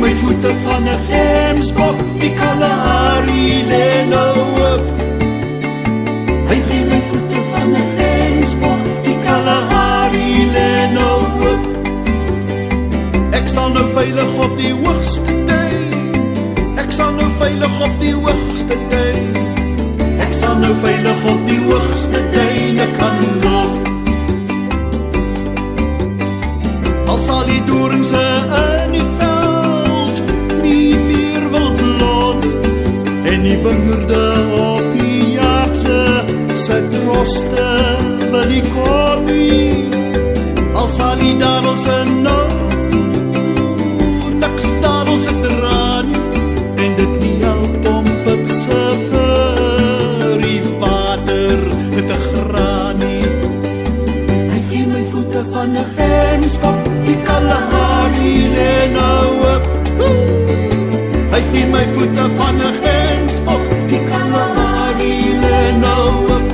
my voete van 'n gemsbok, die Kalahari lê nou oop. Hy gee my voete van 'n gemsbok, die Kalahari lê nou oop. Ek sal nou veilig op die hoogste duin, ek sal nou veilig op die hoogste duin, ek sal nou veilig op die hoogste duin, ek kan loop. Al sal die doringse in die veld nie meer wil blom, en die wingerde op die jaartse sy droste wil die kom nie. Al sal die dadelse nou niks dadelse dra nie, en dit nie help om pipse vir die water te graan nie. Hy gee my voete van 'n gemsbok, die Kalahari lê nou oop. Hy gee my voete van 'n gemsbok, die Kalahari lê nou oop.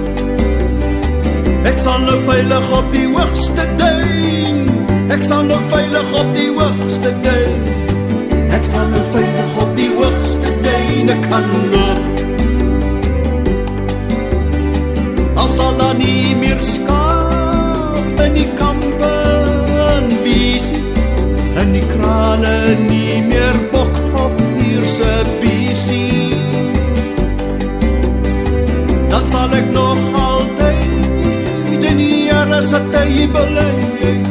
Ek sal nou veilig op die hoogste duin, ek sal nou veilig op die hoogste duin, ek sal nou veilig op die hoogste duin, ek kan loop. Al sal daar nie meer skaap in die kampe en wiesie, en die krale nie meer bok of vierse biesie, dan sal ek nog altyd in die Here se tye beleef,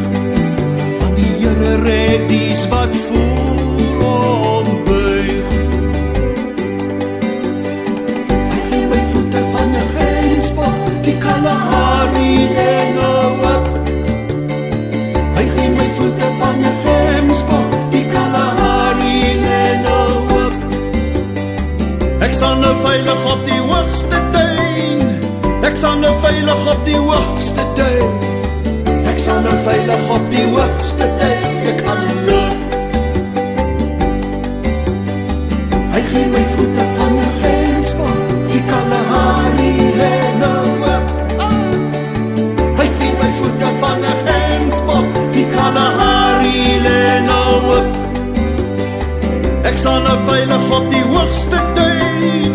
want die Here red dies wat voor ontbuig. Hy gee my voete van 'n gemsbok, die Kalahari lê nou oop. Hy gee my voete van 'n gemsbok, die Kalahari lê nou oop. Ek sal nou veilig op die hoogste duin, ek sal nou veilig op die hoogste duin, ek sal nou veilig op die hoogste duin, ek kan loop. Hy gee my voete van 'n gemsbok, die Kalahari lê nou oop. Hy gee my voete van 'n gemsbok, die Kalahari lê nou oop. Ek sal nou veilig op die hoogste duin,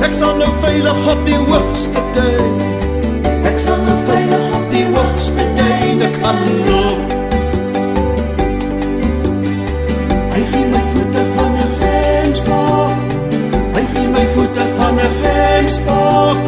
ek sal nou veilig op die hoogste duin, ek sal nou veilig op die hoogste duin, ek kan loop. Hy gee my voete van 'n gemsbok, hy gee my voete van 'n gemsbok,